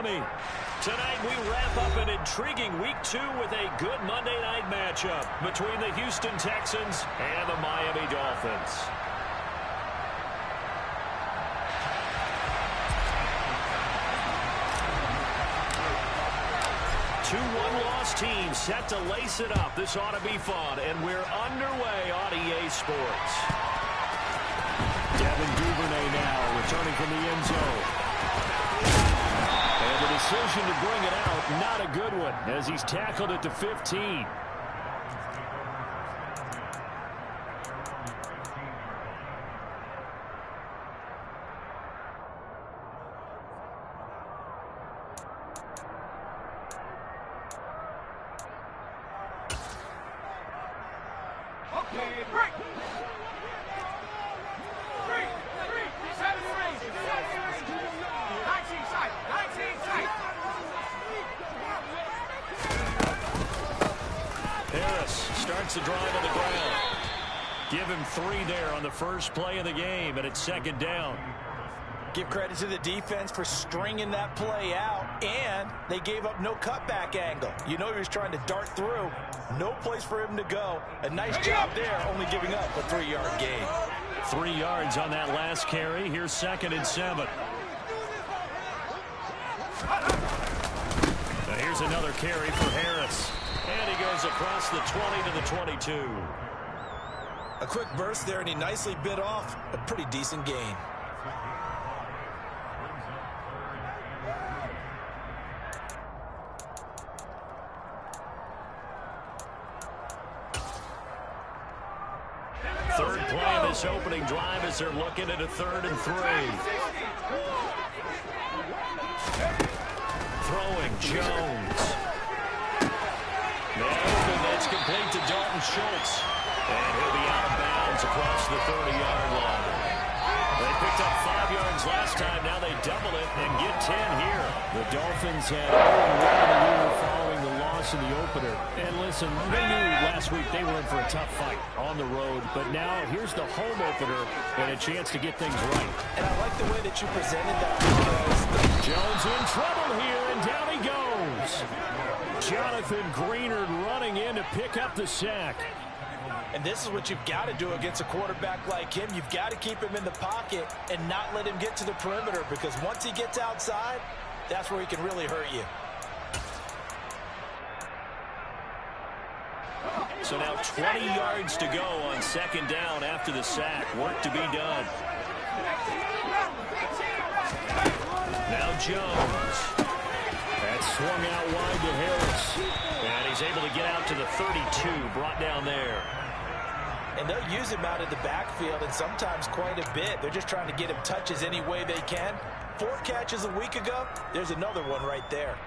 Miami. Tonight we wrap up an intriguing Week 2 with a good Monday night matchup between the Houston Texans and the Miami Dolphins. 2-1 loss team set to lace it up. This ought to be fun, and we're underway on EA Sports. Devin Duvernay now returning from the end zone. And the decision to bring it out, not a good one, as he's tackled it to 15. Starts the drive on the ground. Give him 3 there on the first play of the game, and it's second down. Give credit to the defense for stringing that play out, and they gave up no cutback angle. You know he was trying to dart through. No place for him to go. A nice job there, only giving up a 3-yard gain. 3 yards on that last carry. Here's 2nd and 7. Now here's another carry for Harris. And he goes across the 20 to the 22. A quick burst there, and he nicely bit off a pretty decent gain. Third play of this opening drive as they're looking at a 3rd and 3. Throwing Jones. That's complete to Dalton Schultz. And he'll be out of bounds across the 30-yard line. They picked up 5 yards last time. Now they double it and get 10 here. The Dolphins had 0-1 following the loss in the opener. And listen, they knew last week they were in for a tough fight on the road. But now here's the home opener and a chance to get things right. And I like the way that you presented that because Jones in trouble here, and down he goes. Jonathan Greenard running in to pick up the sack. And this is what you've got to do against a quarterback like him. You've got to keep him in the pocket and not let him get to the perimeter, because once he gets outside, that's where he can really hurt you. So now 20 yards to go on 2nd down after the sack. Work to be done. Now Jones. That's swung out wide to Harris. And he's able to get out to the 32, brought down there. And they'll use him out of the backfield, and sometimes quite a bit. They're just trying to get him touches any way they can. 4 catches a week ago. There's another one right there.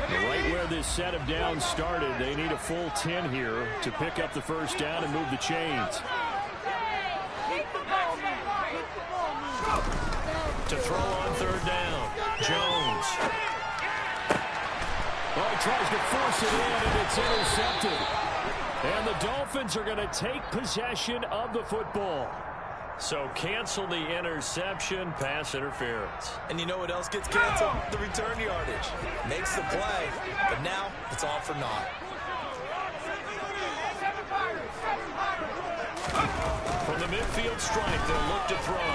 Right where this set of downs started, they need a full 10 here to pick up the first down and move the chains. To throw on 3rd down, Jones. Well, he tries to force it in, and it's intercepted. And the Dolphins are going to take possession of the football. So cancel the interception, pass interference. And you know what else gets canceled? The return yardage. Makes the play, but now it's all for naught. From the midfield stripe, they'll look to throw.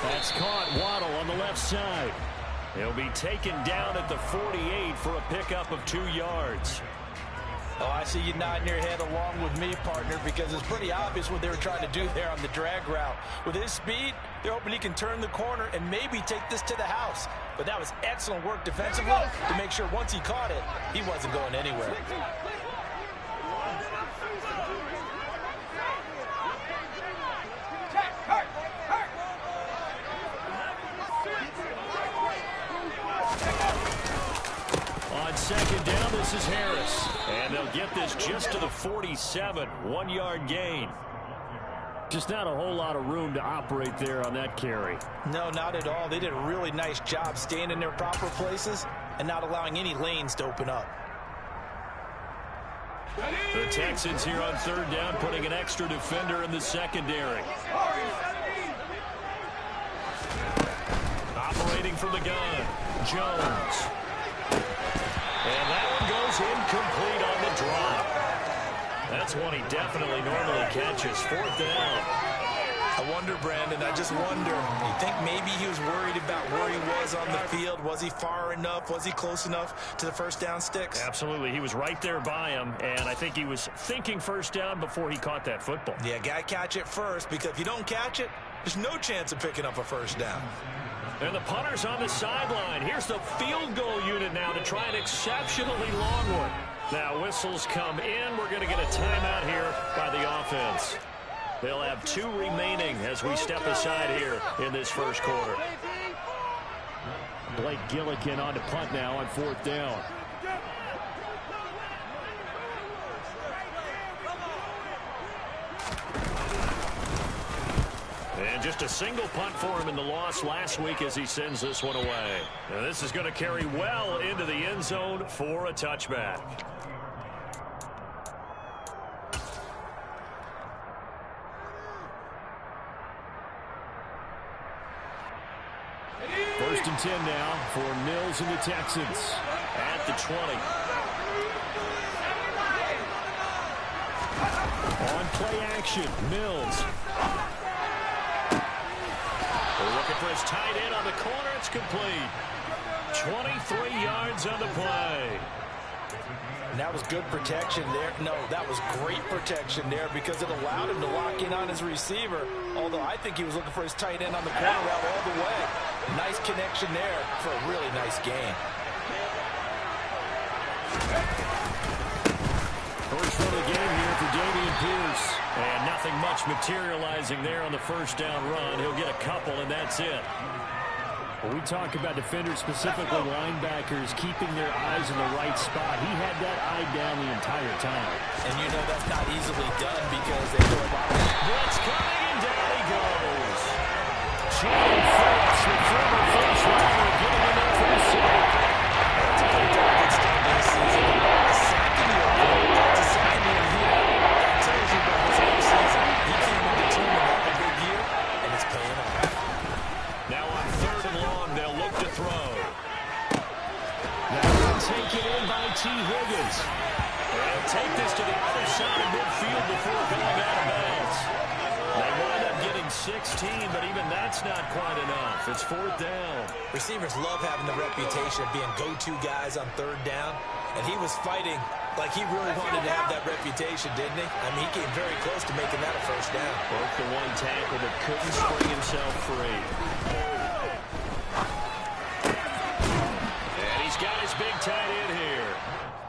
That's caught. Waddle on the left side. He'll be taken down at the 48 for a pickup of 2 yards. Oh, I see you nodding your head along with me, partner, because it's pretty obvious what they were trying to do there on the drag route. With his speed, they're hoping he can turn the corner and maybe take this to the house. But that was excellent work defensively to make sure once he caught it, he wasn't going anywhere. On 2nd down, this is Harris. And they'll get this just to the 47, 1-yard gain. Just not a whole lot of room to operate there on that carry. No, not at all. They did a really nice job staying in their proper places and not allowing any lanes to open up. The Texans here on third down, putting an extra defender in the secondary. Operating from the gun, Jones. And that one goes incomplete on the drop. That's one he definitely normally catches. Fourth down. I wonder, Brandon, I just wonder, you think maybe he was worried about where he was on the field? Was he far enough? Was he close enough to the first down sticks? Absolutely. He was right there by him, and I think he was thinking first down before he caught that football. Yeah, got to catch it first, because if you don't catch it, there's no chance of picking up a first down. And the punter's on the sideline. Here's the field goal unit now to try an exceptionally long one. Now whistles come in. We're going to get a timeout here by the offense. They'll have 2 remaining as we step aside here in this first quarter. Blake Gillikin on to punt now on fourth down. And just a single punt for him in the loss last week as he sends this one away. Now this is going to carry well into the end zone for a touchback. First and 10 now for Mills and the Texans at the 20. On play action, Mills. They're looking for his tight end on the corner. It's complete. 23 yards on the play. And that was good protection there. No, that was great protection there because it allowed him to lock in on his receiver. Although I think he was looking for his tight end on the corner route all the way. Nice connection there for a really nice game. First run of the game here for Dameon Pierce. And nothing much materializing there on the first down run. He'll get a couple, and that's it. When we talk about defenders, specifically linebackers, keeping their eyes in the right spot, he had that eye down the entire time. And you know that's not easily done because they throw a lot of blitz coming, and down he goes. Jalen Phillips, the former first rounder, getting him in for the sack. That's a good start to the season. Second year, that's a second year here. That tells you about his whole season. He came in determined to have a big year, and it's paying off. Now on third and long, they'll look to throw. Now taken in by T. Higgins. They'll take this to the other side of midfield before going out of bounds. They wind up getting 16, but even that's not quite enough. It's fourth down. Receivers love having the reputation of being go-to guys on third down, and he was fighting like he really wanted to have that reputation, didn't he? I mean, he came very close to making that a first down. Broke the one tackle, but couldn't spring himself free. And he's got his big tight end here.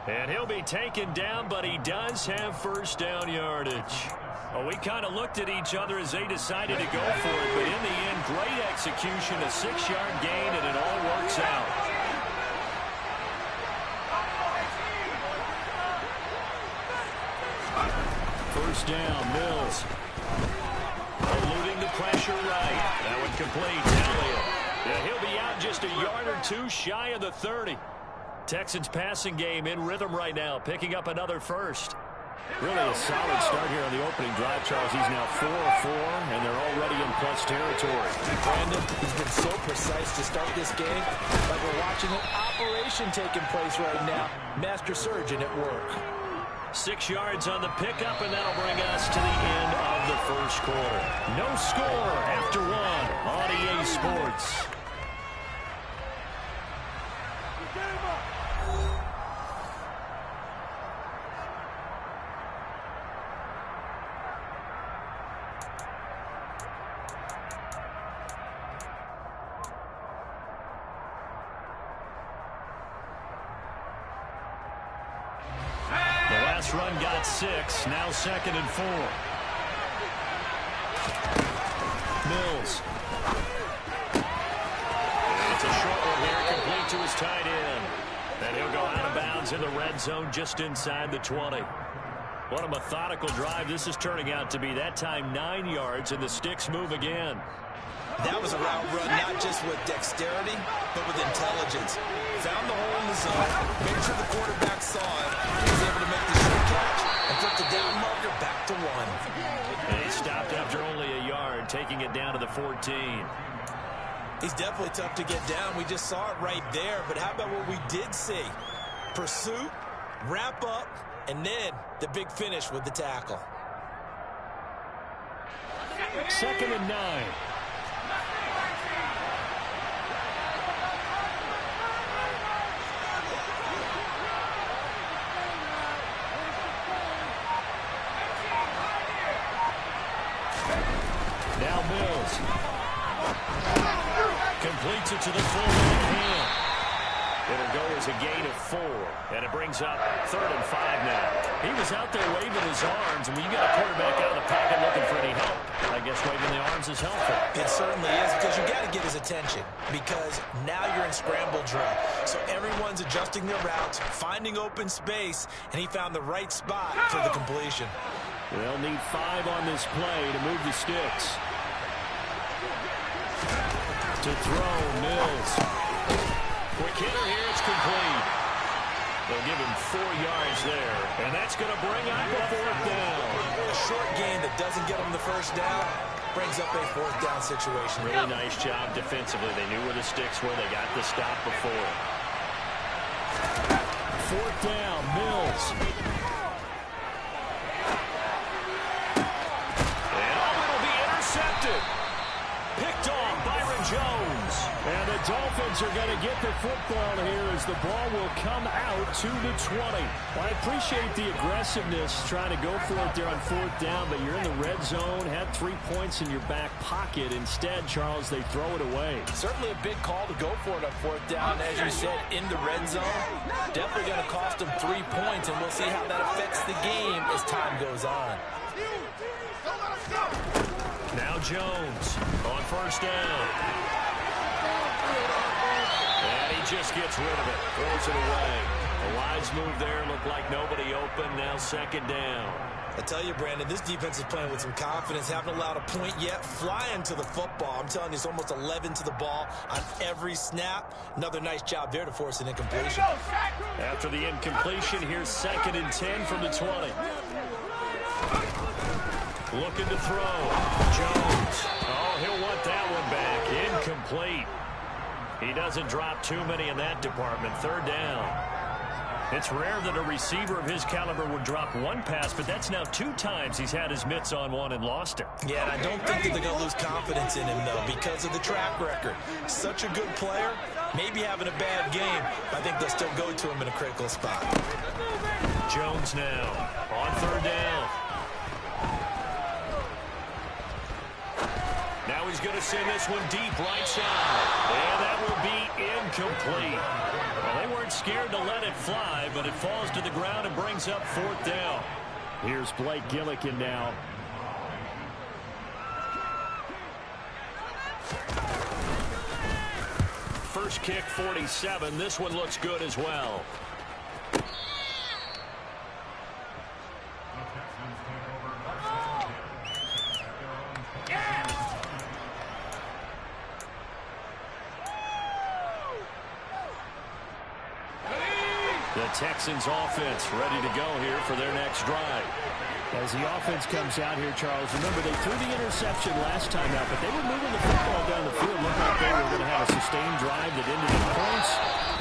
And he'll be taken down, but he does have first down yardage. Well, we kind of looked at each other as they decided to go for it, but in the end, great execution, a 6-yard gain, and it all works out. First down, Mills. Eluding the pressure right. That one complete. Elliott. Yeah, he'll be out just a yard or two shy of the 30. Texans passing game in rhythm right now, picking up another first. Really a solid start here on the opening drive, Charles. He's now 4 of 4, and they're already in plus territory. Brandon, he's been so precise to start this game, like we're watching an operation taking place right now. Master surgeon at work. 6 yards on the pickup, and that'll bring us to the end of the first quarter. No score after one on EA Sports. Run got 6, now 2nd and 4. Mills. It's a short one here, complete to his tight end. And he'll go out of bounds in the red zone just inside the 20. What a methodical drive this is turning out to be. That time 9 yards, and the sticks move again. That was a route run not just with dexterity, but with intelligence. Found the hole in the zone, made sure the quarterback saw it, he was able to make the short catch and put the down marker back to 1. And he stopped after only a yard, taking it down to the 14. He's definitely tough to get down. We just saw it right there. But how about what we did see? Pursuit, wrap up, and then the big finish with the tackle. 2nd and 9. Now Mills. Completes it to the fullback Ham. It'll go as a gain of 4, and it brings up 3rd and 5 now. He was out there waving his arms, and when you got a quarterback out of the pocket looking for any help, I guess waving the arms is helpful. It certainly is, because you got to get his attention, because now you're in scramble drill. So everyone's adjusting their routes, finding open space, and he found the right spot for the completion. They'll need 5 on this play to move the sticks. To throw, Mills. Quick hitter here, it's complete. They'll give him 4 yards there, and that's going to bring up a 4th down. A short gain that doesn't get them the first down brings up a 4th down situation. Really nice job defensively. They knew where the sticks were. They got the stop before. 4th down, Mills. Picked off Byron Jones. And the Dolphins are going to get the football here as the ball will come out to the 20. Well, I appreciate the aggressiveness trying to go for it there on 4th down, but you're in the red zone, had 3 points in your back pocket. Instead, Charles, they throw it away. Certainly a big call to go for it on 4th down, as you said, in the red zone. Definitely going to cost them 3 points, and we'll see how that affects the game as time goes on. Now Jones on 1st down. And he just gets rid of it. Throws it away. A wise move there. Looked like nobody open. Now 2nd down. I tell you, Brandon, this defense is playing with some confidence. Haven't allowed a point yet. Flying to the football. I'm telling you, it's almost 11 to the ball on every snap. Another nice job there to force an incompletion. After the incompletion, here's 2nd and 10 from the 20. Looking to throw. Jones. Oh, he'll want that one back. Incomplete. He doesn't drop too many in that department. 3rd down. It's rare that a receiver of his caliber would drop one pass, but that's now 2 times he's had his mitts on one and lost it. Yeah, and I don't think that they're going to lose confidence in him, though, because of the track record. Such a good player, maybe having a bad game, but I think they'll still go to him in a critical spot. Jones now on 3rd down. Now he's going to send this one deep right side. And that will be incomplete. Well, they weren't scared to let it fly, but it falls to the ground and brings up 4th down. Here's Blake Gillikin now. First kick, 47. This one looks good as well. The Texans offense ready to go here for their next drive. As the offense comes out here, Charles, remember they threw the interception last time out, but they were moving the football down the field. Looked like they were going to have a sustained drive that ended in points,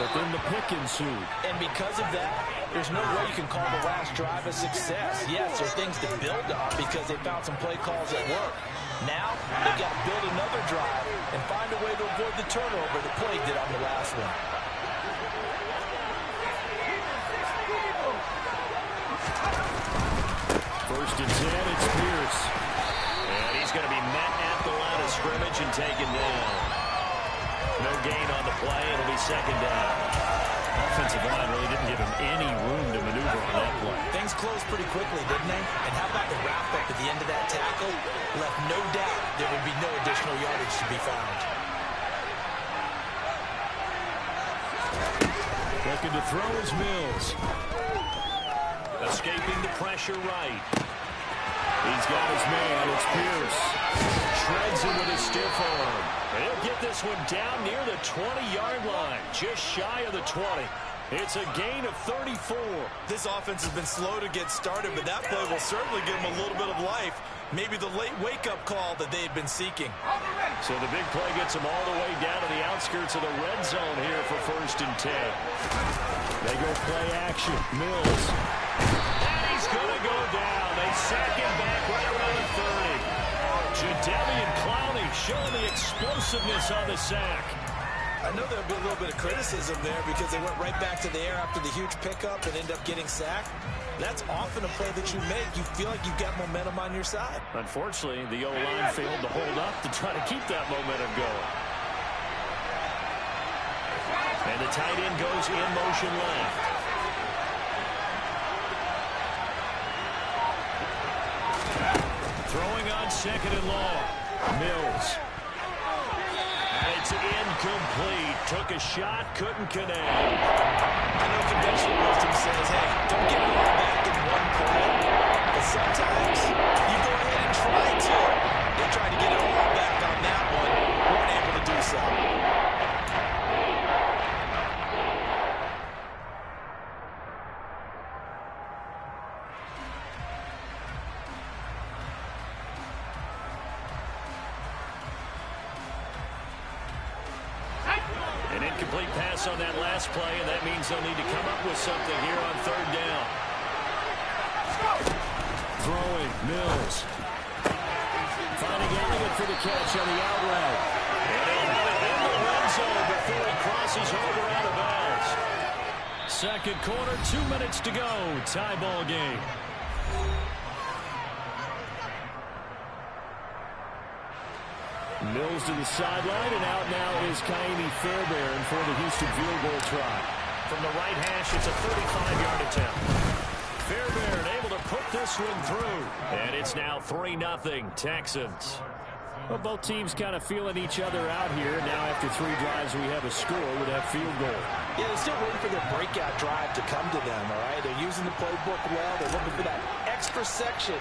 but then the pick ensued. And because of that, there's no way you can call the last drive a success. Yes, there are things to build on because they found some play calls that work. Now, they've got to build another drive and find a way to avoid the turnover that plagued it on the last one. First and 10, it's Pierce. And he's going to be met at the line of scrimmage and taken down. No gain on the play. It'll be 2nd down. Offensive line really didn't give him any room to maneuver on that play. Things closed pretty quickly, didn't they? And how about the wrap-up at the end of that tackle? Left no doubt there would be no additional yardage to be found. Looking to throw is Mills. Escaping the pressure right. He's got his man. It's Pierce. Shreds him with his stiff arm. He'll get this one down near the 20-yard line. Just shy of the 20. It's a gain of 34. This offense has been slow to get started, but that play will certainly give them a little bit of life. Maybe the late wake-up call that they had been seeking. So the big play gets them all the way down to the outskirts of the red zone here for 1st and 10. They go play action. Mills. And he's going to go down. They sack him back right around the 30. Jadeveon Clowney showing the explosiveness on the sack. I know there'll be a little bit of criticism there because they went right back to the air after the huge pickup and end up getting sacked. That's often a play that you make. You feel like you've got momentum on your side. Unfortunately, the O-line failed to hold up to try to keep that momentum going. And the tight end goes in motion left. Throwing on 2nd and long. Mills. And it's incomplete. Took a shot, couldn't connect. I know conventional wisdom says, hey, don't get it all back in one play. But sometimes you go ahead and try to. They tried to get it all back on that one. Weren't able to do so. An incomplete pass on that last play, and that means they'll need to come up with something here on 3rd down. Throwing, Mills. Finding Elliott for the catch on the out route. And he'll have it in the red zone before he crosses over out of bounds. 2nd quarter, 2 minutes to go. Tie ball game. Mills to the sideline, and out now is Kaimi Fairbairn for the Houston field goal try. From the right hash, it's a 35-yard attempt. Fairbairn able to put this one through, and it's now 3-0 Texans. Well, both teams kind of feeling each other out here. Now after 3 drives, we have a score with that field goal. Yeah, they're still waiting for their breakout drive to come to them, all right? They're using the playbook well. They're looking for that extra section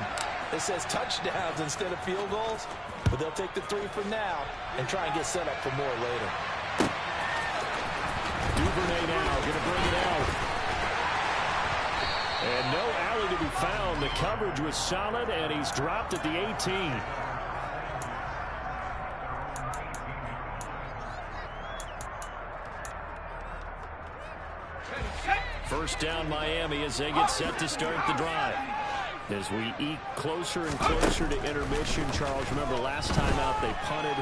that says touchdowns instead of field goals. But they'll take the 3 for now and try and get set up for more later. Duvernay now going to bring it out. And no alley to be found. The coverage was solid, and he's dropped at the 18. First down Miami as they get set to start the drive. As we eke closer and closer to intermission, Charles, remember last time out they punted.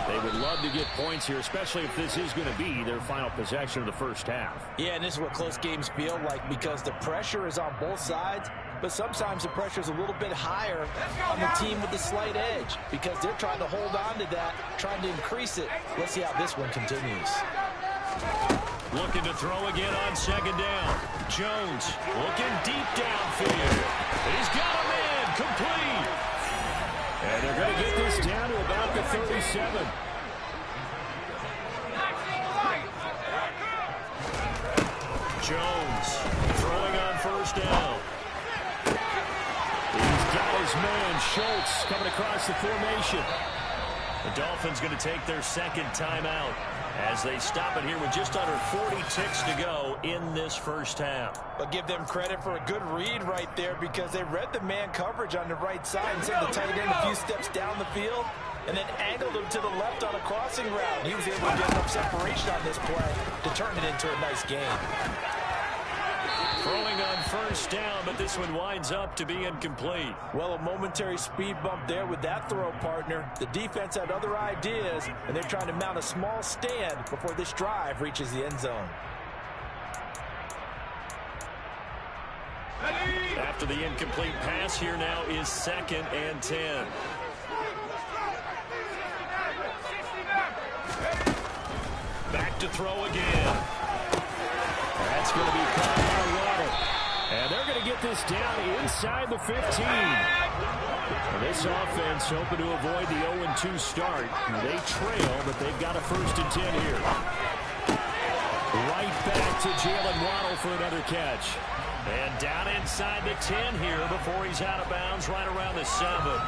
They would love to get points here, especially if this is going to be their final possession of the first half. Yeah, and this is what close games feel like because the pressure is on both sides, but sometimes the pressure is a little bit higher on the team with the slight edge because they're trying to hold on to that, trying to increase it. Let's see how this one continues. Looking to throw again on 2nd down. Jones looking deep downfield. He's got a man complete. And they're going to get this down to about the 37. Jones throwing on 1st down. He's got his man, Schultz, coming across the formation. The Dolphins going to take their 2nd timeout as they stop it here with just under 40 ticks to go in this first half. But give them credit for a good read right there because they read the man coverage on the right side and sent the tight end a few steps down the field and then angled him to the left on a crossing route. He was able to get enough separation on this play to turn it into a nice game. Throwing on 1st down, but this one winds up to be incomplete. Well, a momentary speed bump there with that throw, partner. The defense had other ideas, and they're trying to mount a small stand before this drive reaches the end zone. After the incomplete pass, here now is 2nd and 10. Back to throw again. That's going to be caught by Waddle. And they're going to get this down inside the 15. This offense hoping to avoid the 0-2 start. They trail, but they've got a 1st and 10 here. Right back to Jalen Waddle for another catch. And down inside the 10 here before he's out of bounds right around the 7.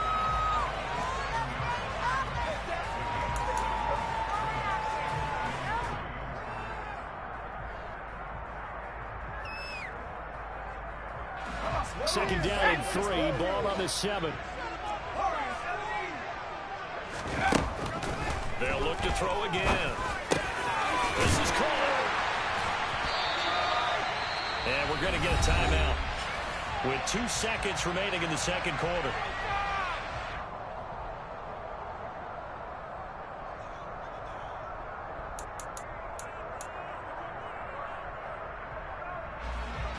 3, ball on the 7. They'll look to throw again. This is called. And we're going to get a timeout with 2 seconds remaining in the second quarter.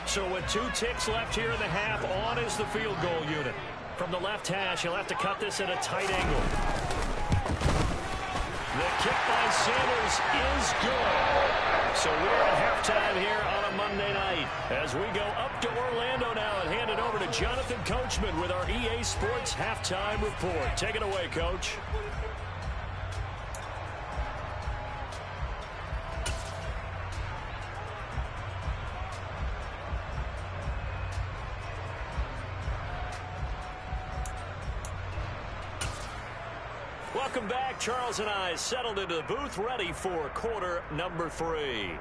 So with 2 ticks left here in the half, on is the field goal unit. From the left hash, he'll have to cut this at a tight angle. The kick by Sanders is good. So we're at halftime here on a Monday night as we go up to Orlando now and hand it over to Jonathan Coachman with our EA Sports Halftime Report. Take it away, Coach. Welcome back. Charles and I settled into the booth, ready for quarter number 3.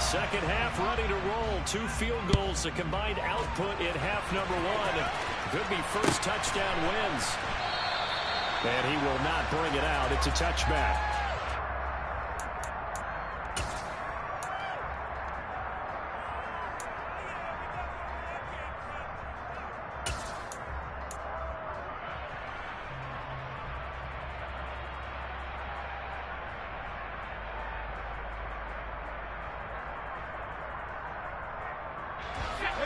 Second half ready to roll. 2 field goals, the combined output in half number 1. Could be first touchdown wins. And he will not bring it out. It's a touchback.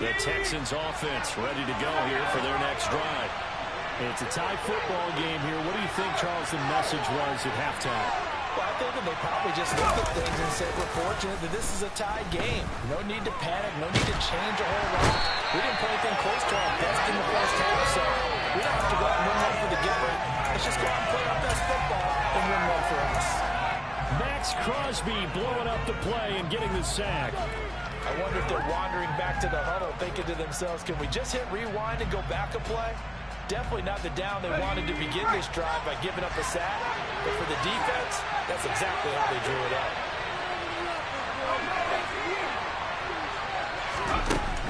The Texans offense ready to go here for their next drive. It's a tie football game here. What do you think, Charles, the message was at halftime? Well, I think that they probably just looked at things and said, we're fortunate that this is a tied game. No need to panic. No need to change a whole lot. We didn't play anything close to our best in the first half, so we don't have to go out and win one for the giver. Let's just go out and play our best football and win one for us. Max Crosby blowing up the play and getting the sack. I wonder if they're wandering back to the huddle thinking to themselves, can we just hit rewind and go back a play? Definitely not the down they wanted to begin this drive by giving up a sack. But for the defense, that's exactly how they drew it up.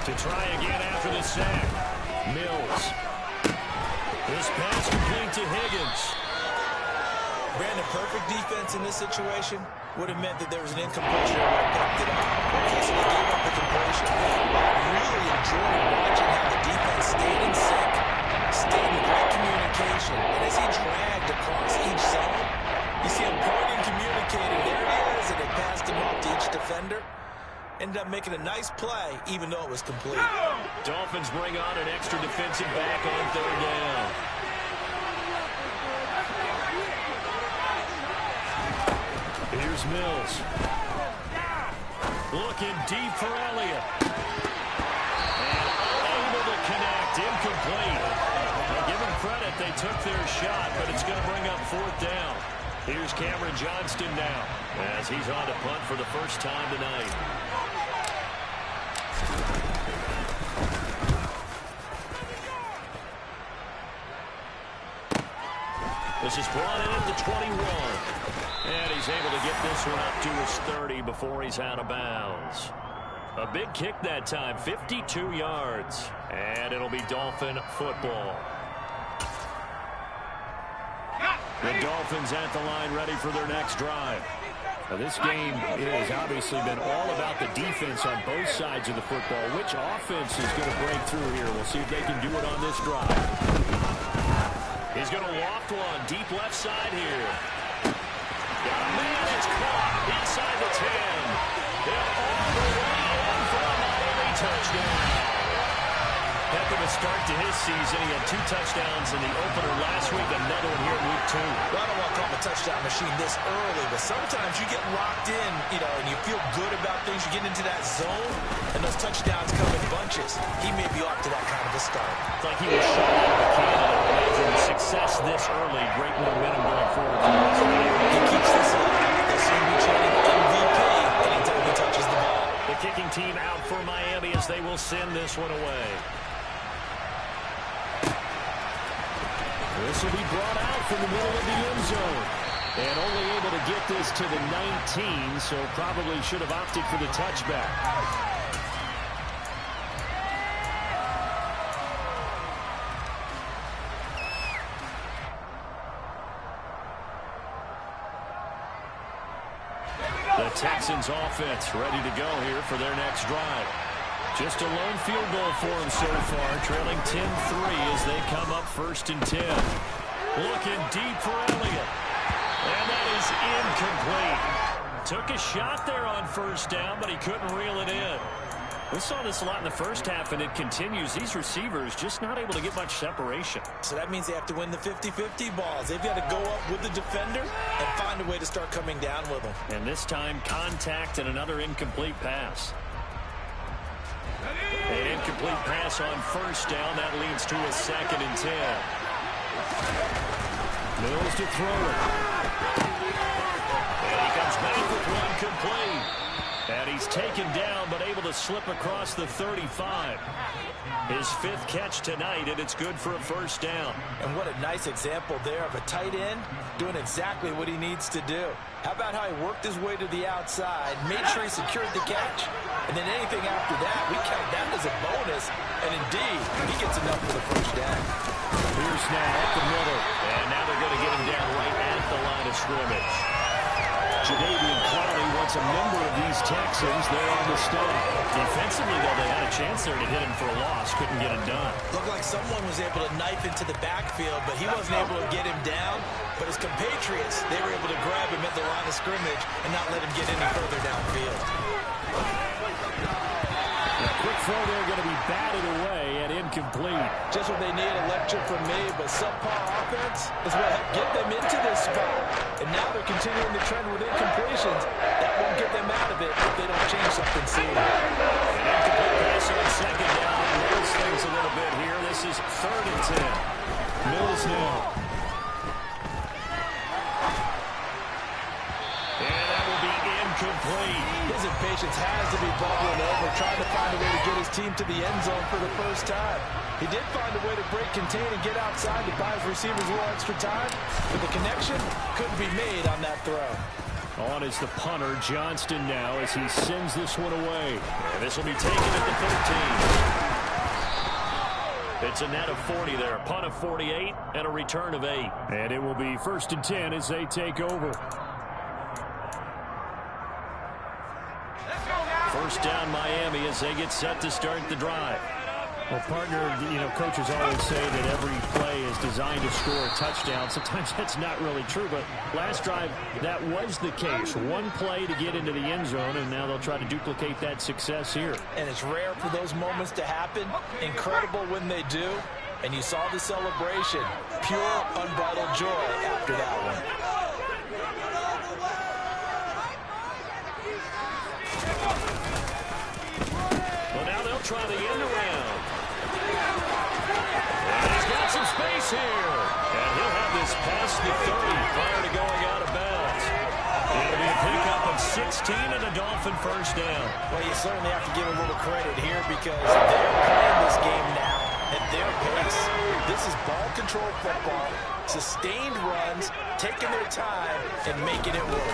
To try again after the sack. Mills. This pass complete to Higgins. Brandon, perfect defense in this situation would have meant that there was an incompletion and I picked it up. Okay, so they gave up the completion. I really enjoyed watching how the defense stayed in sync, stayed in great communication, and as he dragged across each zone, you see him pointing, communicating, there he is, and they passed him off to each defender. Ended up making a nice play, even though it was complete. Dolphins bring on an extra defensive back on 3rd down. Here's Mills. Looking deep for Elliott. And unable to connect. Incomplete. Now give them credit. They took their shot, but it's going to bring up 4th down. Here's Cameron Johnston now as he's on to punt for the first time tonight. This is brought in at the 21. And he's able to get this one up to his 30 before he's out of bounds. A big kick that time, 52 yards. And it'll be Dolphin football. The Dolphins at the line ready for their next drive. Now this game has obviously been all about the defense on both sides of the football. Which offense is going to break through here? We'll see if they can do it on this drive. He's going to loft one deep left side here. Got a man, it's caught inside the 10. They're all the way in for a Miami touchdown. Heck of a start to his season. He had 2 touchdowns in the opener last week, another one here in week 2. Well, I don't want to call him a touchdown machine this early, but sometimes you get locked in, and you feel good about things. You get into that zone, and those touchdowns come in bunches. He may be off to that kind of a start. It's like he was shot out of a cannon. Imagine success this early. Great momentum going forward for us. He keeps this up. They'll soon be chanting MVP anytime he touches the ball. The kicking team out for Miami as they will send this one away. This will be brought out from the middle of the end zone. And only able to get this to the 19, so probably should have opted for the touchback. The Texans offense ready to go here for their next drive. Just a lone field goal for them so far, trailing 10-3 as they come up 1st and 10. Looking deep for Elliott. And that is incomplete. Took a shot there on 1st down, but he couldn't reel it in. We saw this a lot in the first half, and it continues. These receivers just not able to get much separation. So that means they have to win the 50-50 balls. They've got to go up with the defender and find a way to start coming down with them. And this time, contact and another incomplete pass. An incomplete pass on 1st down. That leads to a 2nd and 10. Mills to throw it. And he comes back with one complete. And he's taken down, but able to slip across the 35. His 5th catch tonight, and it's good for a 1st down. And what a nice example there of a tight end doing exactly what he needs to do. How about how he worked his way to the outside, made sure he secured the catch, and then anything after that, we count that as a bonus. And indeed, he gets enough for the 1st down. Pierce now up the middle, and now they're going to get him down right at the line of scrimmage. Jadeveon Clowney wants a number of these Texans there on the stop. Defensively, though, they had a chance there to hit him for a loss. Couldn't get it done. Looked like someone was able to knife into the backfield, but he wasn't able to get him down. But his compatriots, they were able to grab him at the line of scrimmage and not let him get any further downfield. Quick throw there going to be batted away and incomplete. Just what they need, a lecture from me, but subpar offense is what helped get them into this spot. And now they're continuing the trend with incompletions. That won't get them out of it if they don't change something soon. An incomplete pass on 2nd down. Mills things a little bit here. This is 3rd and 10. Mills now. And that will be incomplete. His impatience has to be bubbling over, trying to find a way to get his team to the end zone for the 1st time. He did find a way to break contain and get outside to buy his receivers a little extra time, but the connection couldn't be made on that throw. On is the punter, Johnston now, as he sends this one away. And this will be taken at the 13. It's a net of 40 there. A punt of 48 and a return of 8. And it will be 1st and 10 as they take over. 1st down Miami as they get set to start the drive. Well, partner, coaches always say that every play is designed to score a touchdown. Sometimes that's not really true, but last drive, that was the case. One play to get into the end zone, and now they'll try to duplicate that success here. And it's rare for those moments to happen. Incredible when they do. And you saw the celebration. Pure, unbridled joy after that one. Well, now they'll try the end around. And he's got some space here. And he'll have this past the 30 prior to going out of bounds. It'll be a pickup of 16 and a Dolphin 1st down. Well, you certainly have to give a little credit here because they're playing this game now at their pace. This is ball control football, sustained runs, taking their time, and making it work.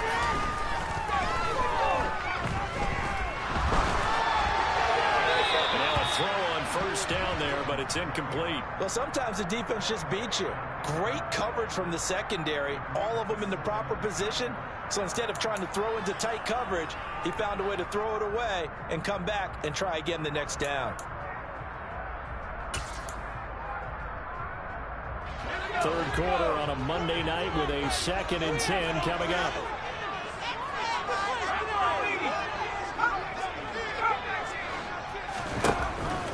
Throw on 1st down there, but it's incomplete. Well, sometimes the defense just beats you. Great coverage from the secondary, all of them in the proper position. So instead of trying to throw into tight coverage, he found a way to throw it away and come back and try again the next down. 3rd quarter on a Monday night with a 2nd and 10 coming up.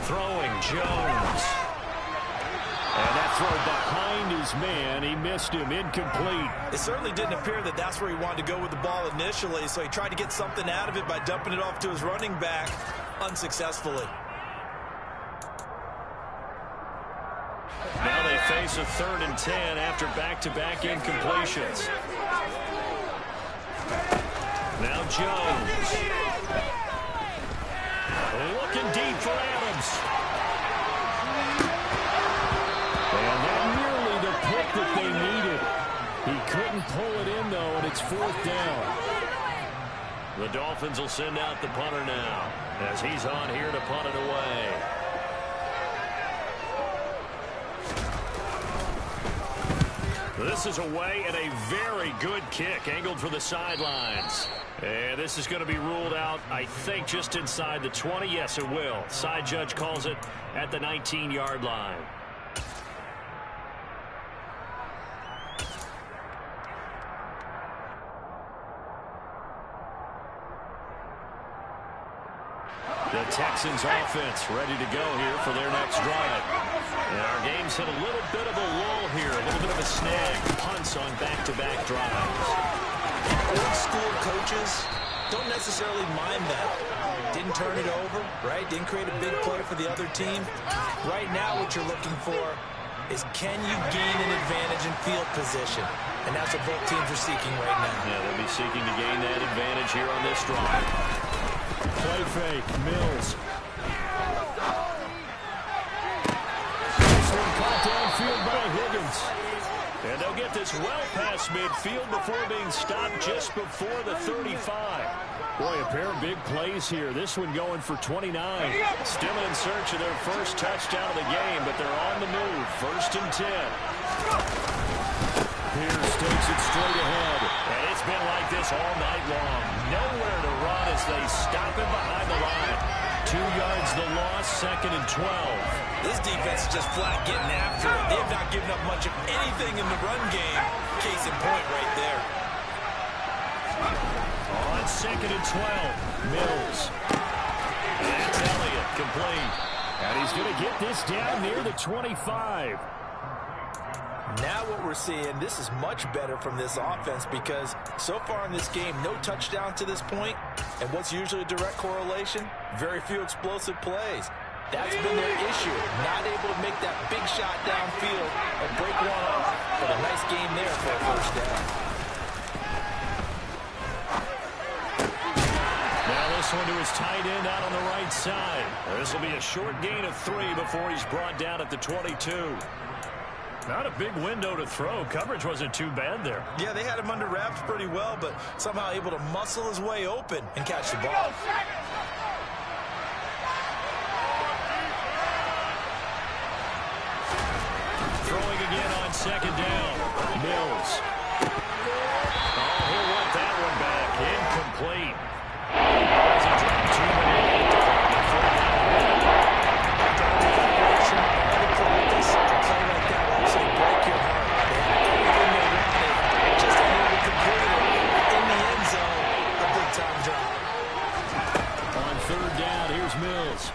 Throwing Jones. And that throw behind his man. He missed him. Incomplete. It certainly didn't appear that that's where he wanted to go with the ball initially, so he tried to get something out of it by dumping it off to his running back unsuccessfully. Now they face a 3rd and 10 after back-to-back incompletions. Now Jones. Looking deep for Adams. And that nearly the pick couldn't pull it in, though, and it's 4th down. The Dolphins will send out the punter now as he's on here to punt it away. This is away and a very good kick angled for the sidelines. And this is going to be ruled out, I think, just inside the 20. Yes, it will. Side judge calls it at the 19-yard line. The Texans offense ready to go here for their next drive. And our game's hit a little bit of a lull here, a little bit of a snag. Punts on back-to-back drives. Old school coaches don't necessarily mind that. Didn't turn it over, right? Didn't create a big play for the other team. Right now what you're looking for is can you gain an advantage in field position? And that's what both teams are seeking right now. Yeah, they'll be seeking to gain that advantage here on this drive. Play fake, Mills. This one caught downfield by Higgins. And they'll get this well past midfield before being stopped just before the 35. Boy, a pair of big plays here. This one going for 29. Still in search of their first touchdown of the game, but they're on the move. 1st and 10. Pierce takes it straight ahead. And it's been like this all night long. Nowhere to run as they stop him behind the line. 2 yards the loss, 2nd and 12. This defense is just flat getting after it. They have not given up much of anything in the run game. Case in point right there. On 2nd and 12, Mills. That's Elliott, complete. And he's going to get this down near the 25. Now what we're seeing, this is much better from this offense because so far in this game, no touchdown to this point. And what's usually a direct correlation? Very few explosive plays. That's been their issue. Not able to make that big shot downfield and break one off. But a nice game there for a 1st down. Now this one to his tight end out on the right side. This will be a short gain of 3 before he's brought down at the 22. Not a big window to throw. Coverage wasn't too bad there. Yeah, they had him under wraps pretty well, but somehow able to muscle his way open and catch the ball. Throwing again on 2nd down. Mills. Oh, he'll want that one back. Incomplete. As he dropped 2 men. Mills.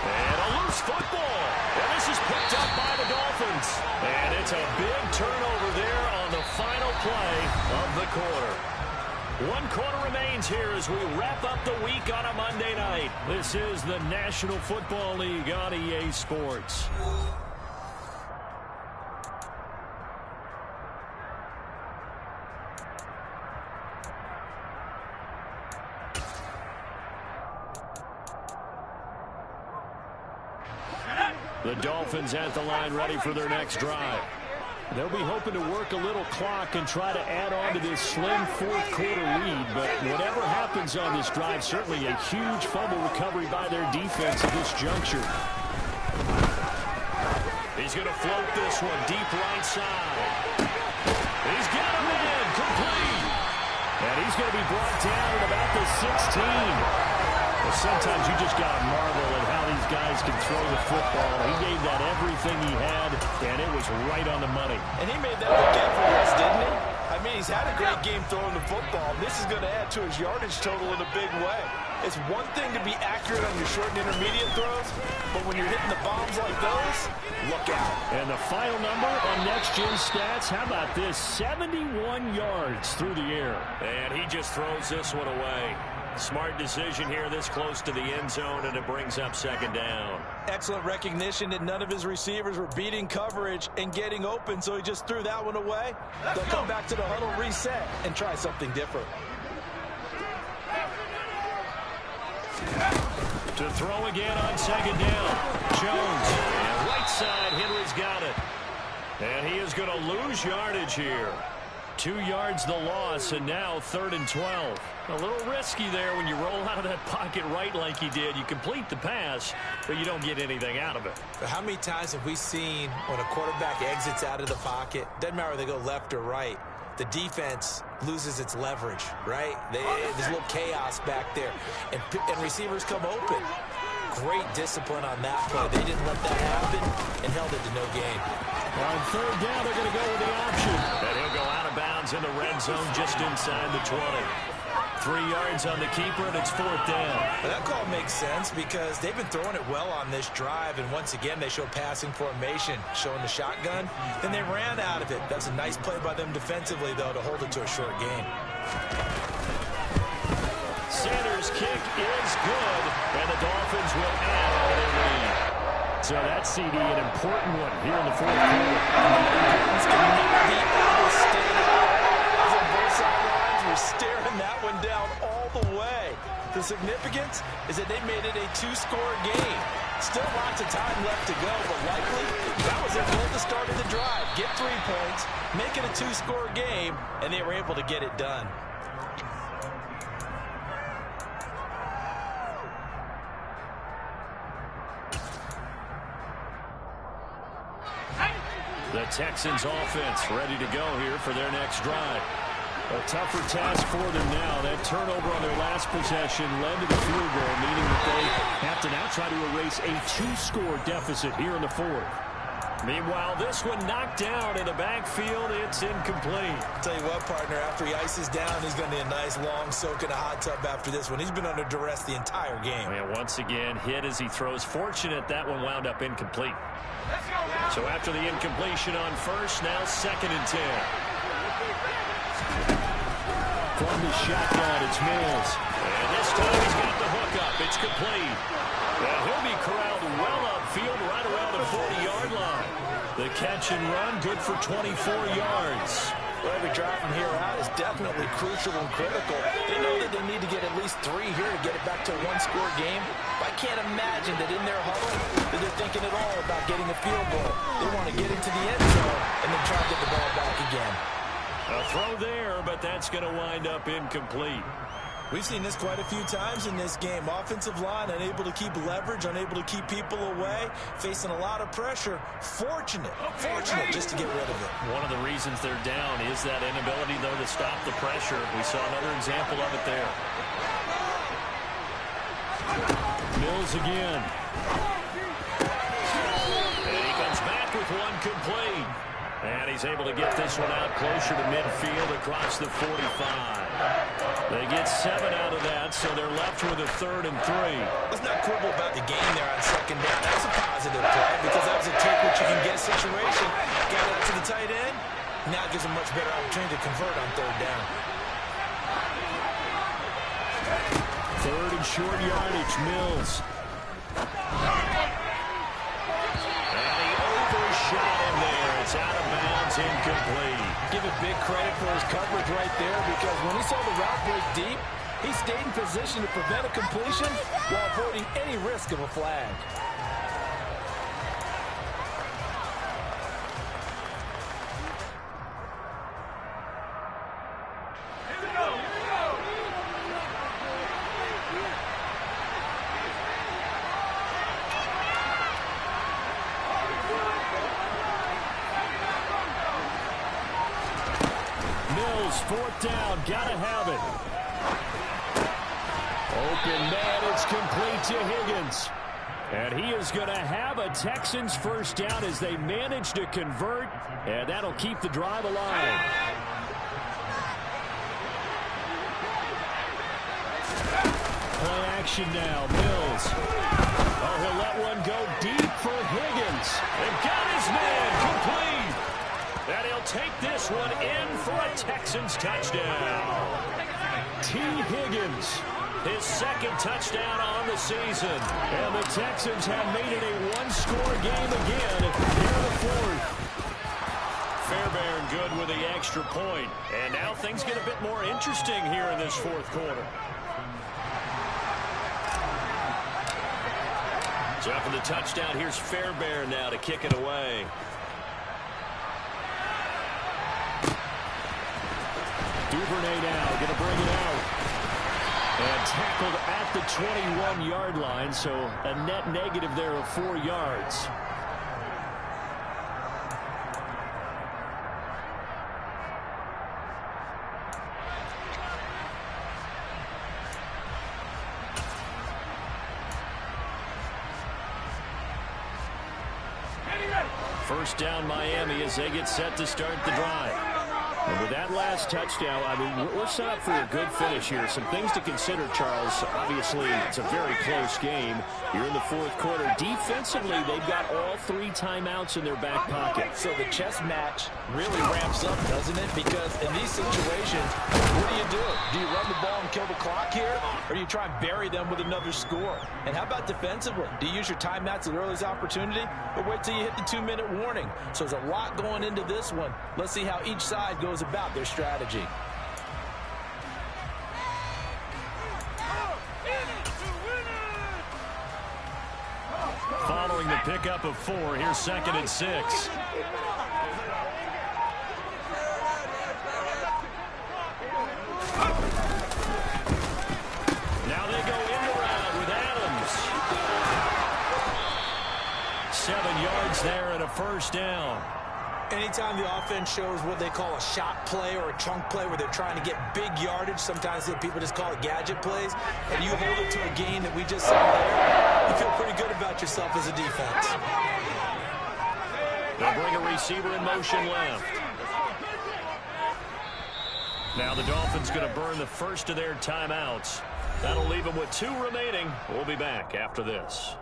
And a loose football. And this is picked up by the Dolphins. And it's a big turnover there on the final play of the quarter. 1 quarter remains here as we wrap up the week on a Monday night. This is the National Football League on EA Sports. The Dolphins at the line ready for their next drive. They'll be hoping to work a little clock and try to add on to this slim 4th quarter lead. But whatever happens on this drive, certainly a huge fumble recovery by their defense at this juncture. He's going to float this one deep right side. He's got him in, complete. And he's going to be brought down at about the 16. Well, sometimes you just got to marvel at how these guys can throw the football. He gave that everything he had, and it was right on the money. And he made that look effortless, didn't he? I mean, he's had a great game throwing the football. This is going to add to his yardage total in a big way. It's one thing to be accurate on your short and intermediate throws, but when you're hitting the bombs like those, look out. And the final number on Next Gen Stats, how about this? 71 yards through the air. And he just throws this one away. Smart decision here this close to the end zone, and it brings up 2nd down. Excellent recognition that none of his receivers were beating coverage and getting open, so he just threw that one away. They'll come back to the huddle, reset, and try something different. To throw again on 2nd down. Jones, right side, Henry's got it. And he is going to lose yardage here. 2 yards the loss, and now 3rd and 12. A little risky there when you roll out of that pocket right like he did. You complete the pass, but you don't get anything out of it. But how many times have we seen when a quarterback exits out of the pocket, doesn't matter whether they go left or right, the defense loses its leverage, right? There's a little chaos back there, and receivers come open. Great discipline on that play. They didn't let that happen and held it to no gain. On 3rd down, they're going to go with the option. And he'll go out of bounds in the red zone just inside the 20. 3 yards on the keeper, and it's 4th down. Well, that call makes sense because they've been throwing it well on this drive, and once again, they show passing formation, showing the shotgun. Then they ran out of it. That's a nice play by them defensively, though, to hold it to a short game. Sanders' kick is good, and the Dolphins will add on their lead. So that CD, an important one here in the 4th quarter. It's going to be outstanding. On both sidelines, we're staring that one down all the way. The significance is that they made it a 2-score game. Still lots of time left to go, but likely that was their goal at the start of the drive. Get 3 points, make it a 2-score game, and they were able to get it done. The Texans offense ready to go here for their next drive. A tougher task for them now. That turnover on their last possession led to the field goal, meaning that they have to now try to erase a 2-score deficit here in the 4th. Meanwhile, this one knocked down in the backfield. It's incomplete. Tell you what, partner, after he ices down, he's going to need a nice long soak in a hot tub after this one. He's been under duress the entire game. And once again, hit as he throws. Fortunate that one wound up incomplete. So after the incompletion on 1st, now 2nd and 10. From the shotgun, it's Mills. And this time he's got the hook up. It's complete. And he'll be corralled well upfield right around the 40-yard line. The catch and run, good for 24 yards. Well, every drive from here out is definitely crucial and critical. They know that they need to get at least 3 here to get it back to a 1-score game. But I can't imagine that in their huddle that they're thinking at all about getting a field goal. They want to get into the end zone and then try to get the ball back again. A throw there, but that's going to wind up incomplete. We've seen this quite a few times in this game. Offensive line unable to keep leverage, unable to keep people away, facing a lot of pressure. Fortunate just to get rid of it. One of the reasons they're down is that inability, though, to stop the pressure. We saw another example of it there. Mills again. And he comes back with one complete. And he's able to get this one out closer to midfield across the 45. They get 7 out of that, so they're left with a 3rd and 3. Let's not quibble about the game there on 2nd down. That was a positive play because that was a take what you can get situation. Got it out to the tight end. Now gives a much better opportunity to convert on 3rd down. 3rd and short yardage, Mills. And he overshot him there. It's out of bounds, incomplete. Give it big credit for his coverage right there because when he saw the route break deep, he stayed in position to prevent a completion while avoiding any risk of a flag. Mills, 4th down, gotta have it. Open man, it's complete to Higgins. And he is going to have a Texans 1st down as they manage to convert, and that'll keep the drive alive. Play action now, Mills. Oh, he'll let one go deep for Higgins. And got his man complete. And he'll take this one in for a Texans touchdown. T. Higgins, his 2nd touchdown on the season. And the Texans have made it a 1-score game again here in the 4th. Fairbairn good with the extra point. And now things get a bit more interesting here in this 4th quarter. So after the touchdown, here's Fairbairn now to kick it away. Duvernay now going to bring it out. And tackled at the 21-yard line, so a net negative there of 4 yards. First down Miami as they get set to start the drive. And with that last touchdown, I mean, we're set up for a good finish here. Some things to consider, Charles. Obviously, it's a very close game. You're in the fourth quarter. Defensively, they've got all 3 timeouts in their back pocket. So the chess match really ramps up, doesn't it? Because in these situations, what do? Do you run the ball and kill the clock here? Or do you try and bury them with another score? And how about defensively? Do you use your timeouts at the earliest opportunity? Or wait till you hit the 2-minute warning? So there's a lot going into this one. Let's see how each side goes about their strategy. Following the pickup of 4, here's 2nd and 6. Now they go in the round with Adams. 7 yards there and a first down. Anytime the offense shows what they call a shot play or a chunk play where they're trying to get big yardage, sometimes people just call it gadget plays, and you hold it to a gain that we just saw there, you feel pretty good about yourself as a defense. They'll bring a receiver in motion left. Now the Dolphins going to burn the first of their timeouts. That'll leave them with 2 remaining. We'll be back after this.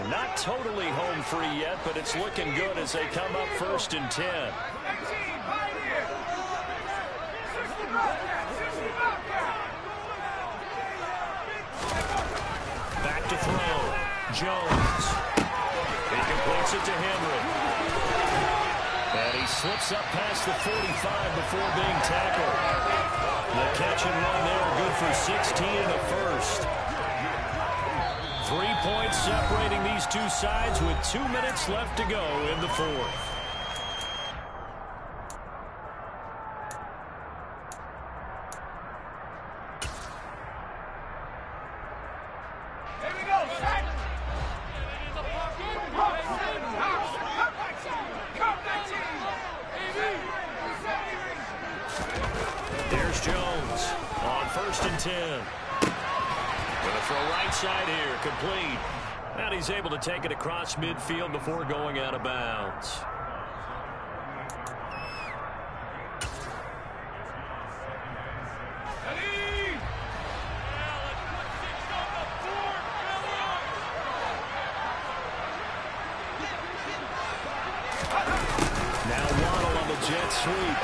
Not totally home free yet, but it's looking good as they come up 1st and 10. Back to throw. Jones. He completes it to Henry. And he slips up past the 45 before being tackled. The catch and run there, good for 16 in the first. 3 points separating these two sides with 2 minutes left to go in the fourth. There's Jones on 1st and 10. Going to throw right side here, complete. And he's able to take it across midfield before going out of bounds. Now Waddle on the jet sweep.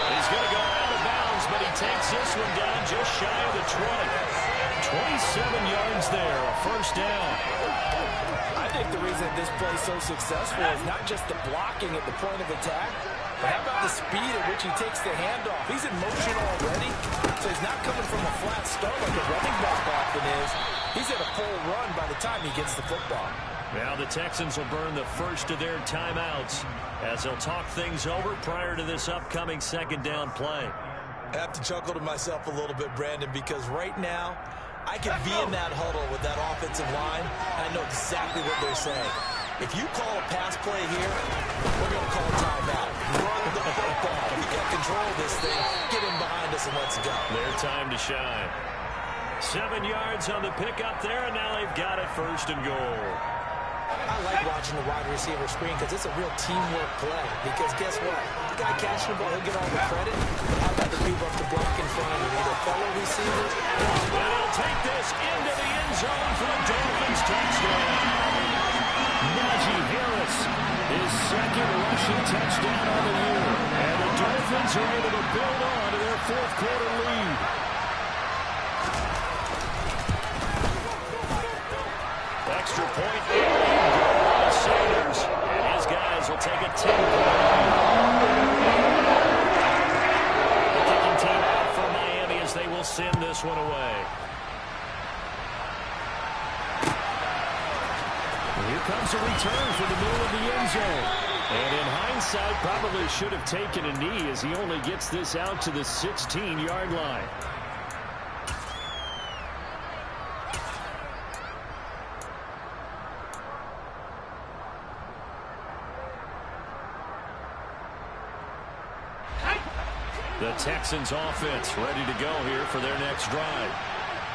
He's going to go out of bounds, but he takes this one down just shy of the 20. 27 yards there, a first down. I think the reason this play is so successful is not just the blocking at the point of attack, but how about the speed at which he takes the handoff? He's in motion already, so he's not coming from a flat start like a running back often is. He's at a full run by the time he gets the football. Now the Texans will burn the first of their timeouts as they'll talk things over prior to this upcoming second down play. I have to chuckle to myself a little bit, Brandon, because right now I can be in that huddle with that offensive line, and I know exactly what they're saying. If you call a pass play here, we're going to call a timeout. Run the football. We got control of this thing. Get in behind us and let's go. Their time to shine. 7 yards on the pickup there, and now they've got it 1st and goal. I like watching the wide receiver screen because it's a real teamwork play. Because guess what? The guy catching the ball, he'll get all the credit. How about the people up the block in front of him? Either fellow receivers. And he'll take this into the end zone for a Dolphins touchdown. Najee Harris, his 2nd rushing touchdown of the year. And the Dolphins are able to build on to their 4th quarter lead. Extra point and Sanders, and his guys will take a 10-point lead. The kicking team out for Miami as they will send this one away. Here comes a return from the middle of the end zone. And in hindsight, probably should have taken a knee as he only gets this out to the 16-yard line. The Texans offense ready to go here for their next drive.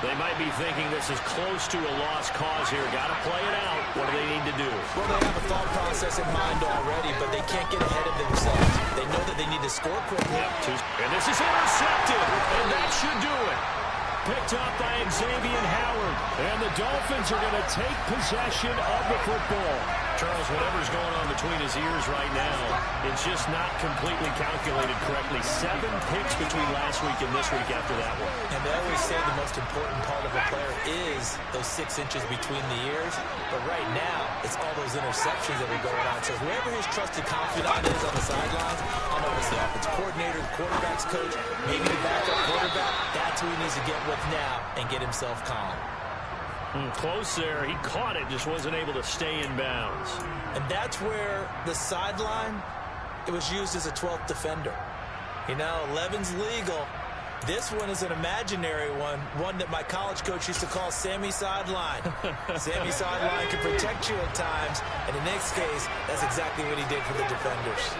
They might be thinking this is close to a lost cause here. Got to play it out. What do they need to do? Well, they have a thought process in mind already, but they can't get ahead of themselves. They know that they need to score quickly. And this is intercepted, and that should do it. Picked up by Xavier Howard, and the Dolphins are going to take possession of the football. Charles, whatever's going on between his ears right now, it's just not completely calculated correctly. 7 picks between last week and this week after that one. And they always say the most important part of a player is those 6 inches between the ears. But right now, it's all those interceptions that are going on. So whoever his trusted confidant is on the sidelines, I don't know if it's the offense coordinator, the quarterback's coach, maybe the backup quarterback, that's who he needs to get with now and get himself calm. Close there. He caught it, just wasn't able to stay in bounds. And that's where the sideline, it was used as a 12th defender. You know, 11's legal. This one is an imaginary one that my college coach used to call Sammy Sideline. Sammy Sideline can protect you at times, and in this case, that's exactly what he did for the defenders.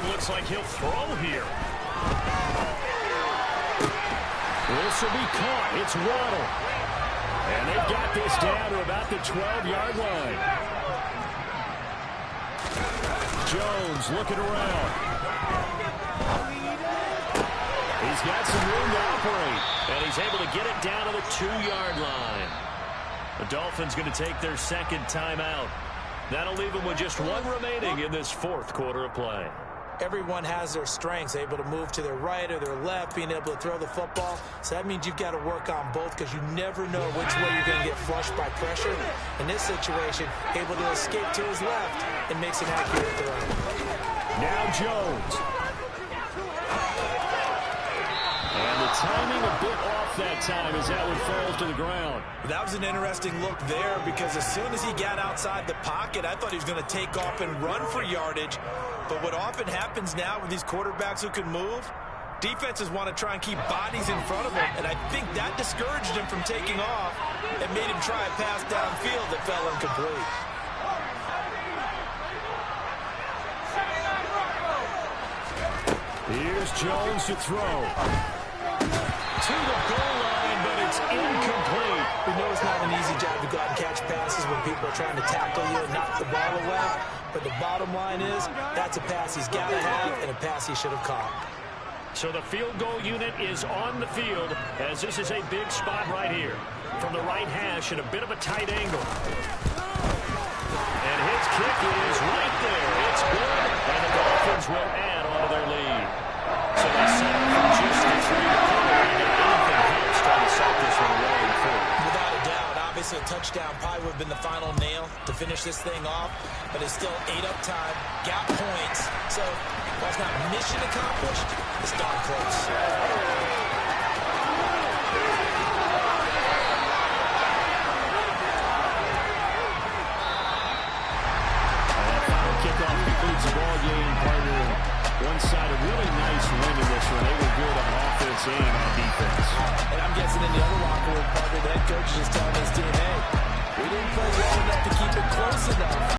Looks like he'll throw here. This will be caught. It's Waddle. And they've got this down to about the 12-yard line. Jones looking around. He's got some room to operate. And he's able to get it down to the 2-yard line. The Dolphins going to take their second timeout. That'll leave them with just 1 remaining in this 4th quarter of play. Everyone has their strengths, able to move to their right or their left, being able to throw the football. So that means you've got to work on both because you never know which way you're going to get flushed by pressure. In this situation, able to escape to his left and makes an accurate throw. Now Jones. And the timing a bit off that time as that one falls to the ground. That was an interesting look there because as soon as he got outside the pocket, I thought he was going to take off and run for yardage. But what often happens now with these quarterbacks who can move, defenses want to try and keep bodies in front of him, and I think that discouraged him from taking off and made him try a pass downfield that fell incomplete. Here's Jones to throw. To the goal line, but it's incomplete. We know it's not an easy job to go out and catch passes when people are trying to tackle you and knock the ball away. But the bottom line is, that's a pass he's got to have and a pass he should have caught. So the field goal unit is on the field as this is a big spot right here. From the right hash at a bit of a tight angle. And his kick is right there. It's good, and the Dolphins will add on to their lead. So they set up from just the 3-4. Anything helps trying to set this one rolling forward. Without a doubt, obviously a touchdown probably would have been the final nail to finish this thing off, but it's still 8 up time, got points, so while it's not mission accomplished, it's darn close. Kickoff concludes the ball game, partner. One side a really nice win in this one. They were good on offense and on defense. And I'm guessing in the other locker room, partner, the head coach is just telling his team, hey, we didn't play well enough to keep it close enough.